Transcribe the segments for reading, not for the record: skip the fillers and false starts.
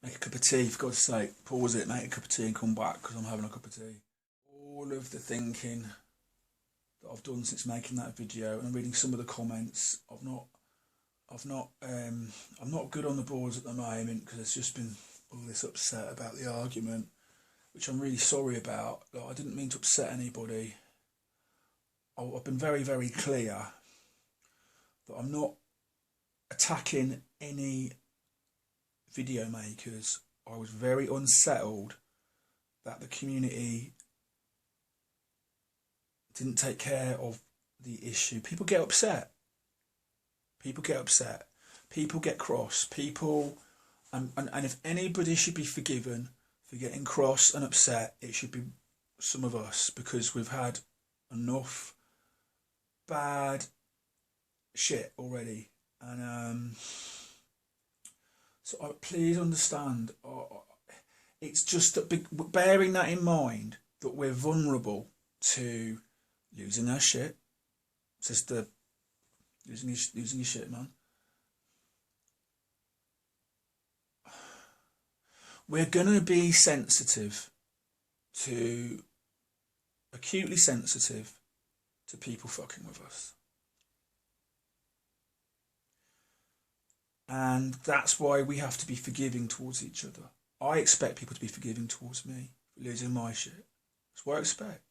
Make a cup of tea, for God's sake. Pause it, make a cup of tea and come back because I'm having a cup of tea. All of the thinking that I've done since making that video, and I'm reading some of the comments. I'm not good on the boards at the moment because there's just been all this upset about the argument, which I'm really sorry about. Like, I didn't mean to upset anybody. I've been very, very clear that I'm not attacking any video makers. I was very unsettled that the community didn't take care of the issue. People get upset. People get upset. People get cross. People, and if anybody should be forgiven for getting cross and upset, it should be some of us, because we've had enough bad shit already. And so please understand, it's just that bearing that in mind, that we're vulnerable to losing our shit. Sister, losing your shit, man. We're gonna be sensitive to, acutely sensitive to people fucking with us. And that's why we have to be forgiving towards each other. I expect people to be forgiving towards me for losing my shit. That's what I expect.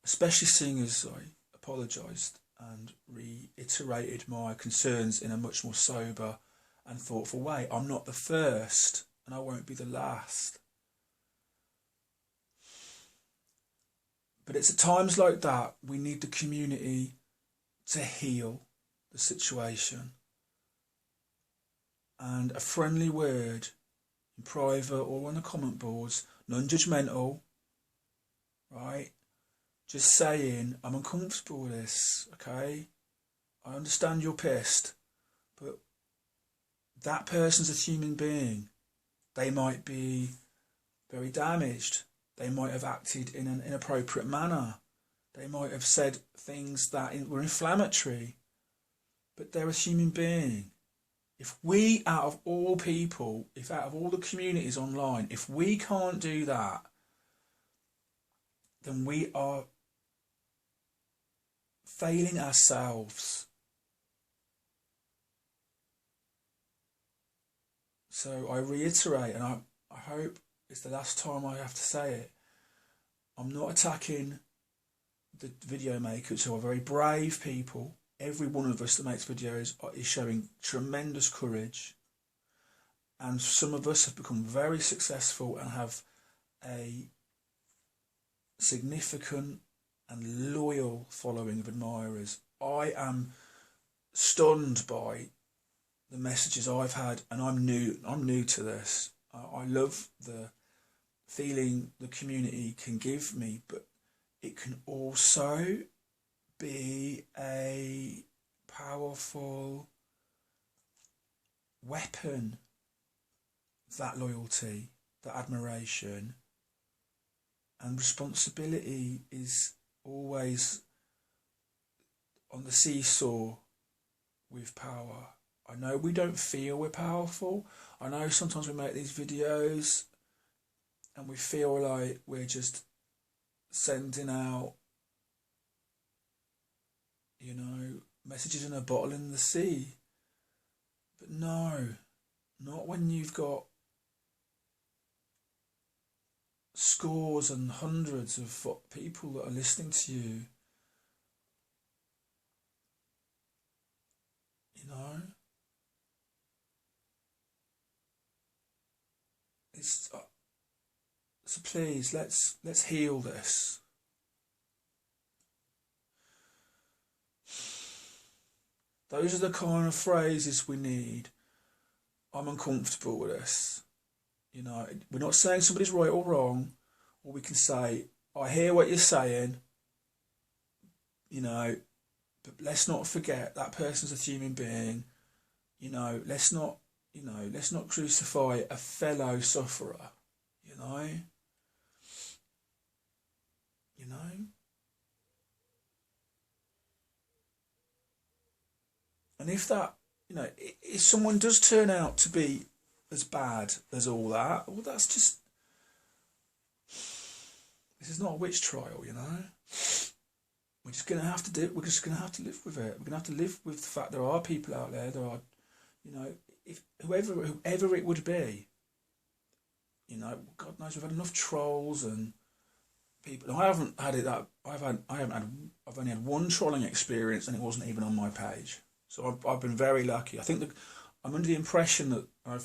Especially seeing as I apologised and reiterated my concerns in a much more sober and thoughtful way. I'm not the first, and I won't be the last. But it's at times like that we need the community to heal the situation. And a friendly word in private or on the comment boards, non-judgmental, right? Just saying, I'm uncomfortable with this, okay? I understand you're pissed, but that person's a human being. They might be very damaged. They might have acted in an inappropriate manner. They might have said things that were inflammatory, but they're a human being. If we, out of all people, if out of all the communities online, if we can't do that, then we are failing ourselves. So I reiterate, and I hope it's the last time I have to say it, I'm not attacking the video makers, who are very brave people. Every one of us that makes videos is showing tremendous courage. And some of us have become very successful and have a significant and loyal following of admirers. I am stunned by the messages I've had, and I'm new to this. I love the feeling the community can give me, but it can also be a powerful weapon, that loyalty, that admiration. And responsibility is always on the seesaw with power. I know we don't feel we're powerful. I know sometimes we make these videos and we feel like we're just sending out, you know, messages in a bottle in the sea. But no, not when you've got scores and hundreds of people that are listening to you. You know, it's so please let's heal this. Those are the kind of phrases we need. I'm uncomfortable with this. You know, we're not saying somebody's right or wrong, or we can say, I hear what you're saying, you know, but let's not forget that person's a human being. You know, let's not crucify a fellow sufferer, you know. You know? And if that, you know, if someone does turn out to be as bad as all that. Well, that's just, this is not a witch trial, you know. We're just gonna have to do. We're just gonna have to live with it. We're gonna have to live with the fact there are people out there. There are, you know, if whoever it would be. You know, God knows we've had enough trolls and people. I haven't had it that. I've only had one trolling experience, and it wasn't even on my page. So I've been very lucky. I think that I'm under the impression that I'm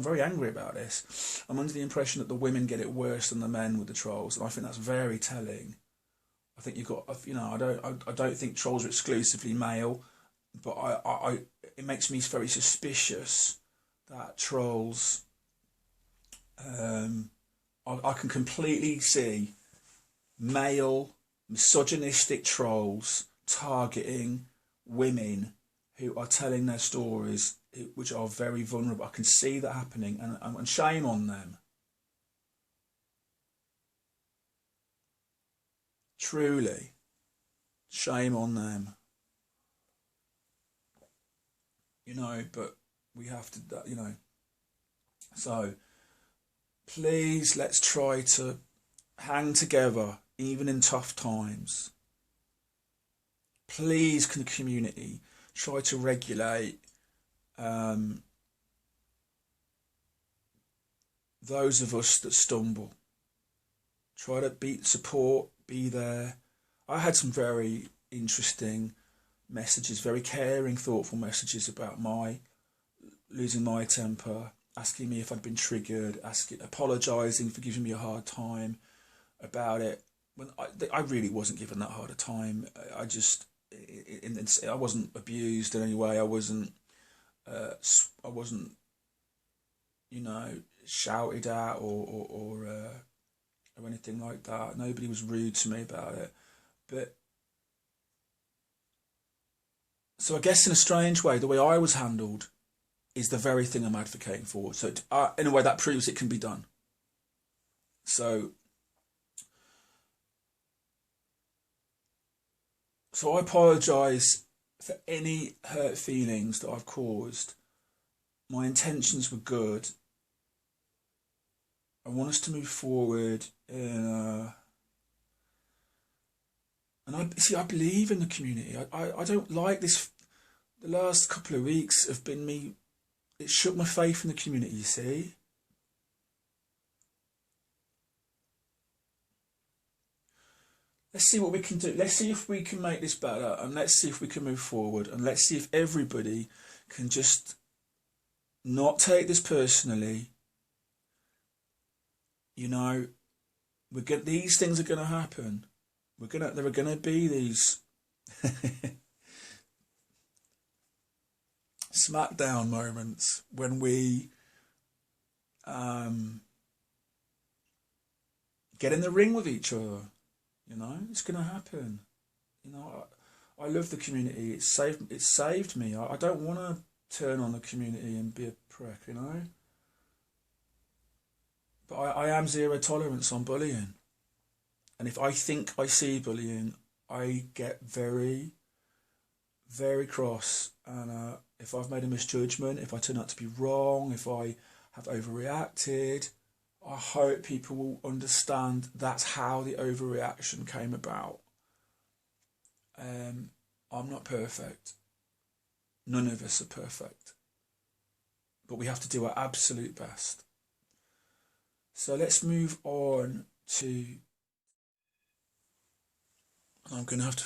very angry about this. I'm under the impression that the women get it worse than the men with the trolls, and I think that's very telling. I think you've got, you know, I don't think trolls are exclusively male, but it makes me very suspicious that trolls. I can completely see male misogynistic trolls targeting women who are telling their stories, which are very vulnerable. I can see that happening, and shame on them. Truly, shame on them. You know, but we have to, you know. So, please, let's try to hang together, even in tough times. Please, can the community try to regulate those of us that stumble. Try to be there. I had some very interesting messages, very caring, thoughtful messages about my losing my temper, asking me if I'd been triggered, apologising for giving me a hard time about it. When I really wasn't given that hard a time. I just, I wasn't abused in any way. I wasn't, you know, shouted at or anything like that. Nobody was rude to me about it. But so I guess in a strange way, the way I was handled is the very thing I'm advocating for. So in a way, that proves it can be done. So I apologise for any hurt feelings that I've caused. My intentions were good. I want us to move forward and I believe in the community. I don't like this. The last couple of weeks have been me. It shook my faith in the community, you see. Let's see what we can do. Let's see if we can make this better, and let's see if we can move forward, and let's see if everybody can just not take this personally. You know, these things are gonna happen. There are gonna be these smackdown moments when we get in the ring with each other. You know, it's gonna happen. You know, I love the community. It's saved me. I don't want to turn on the community and be a prick. You know, but I am zero tolerance on bullying. And if I think I see bullying, I get very, very cross. And if I've made a misjudgment, if I turn out to be wrong, if I have overreacted, I hope people will understand that's how the overreaction came about. I'm not perfect. None of us are perfect. But we have to do our absolute best. So let's move on to... I'm going to have to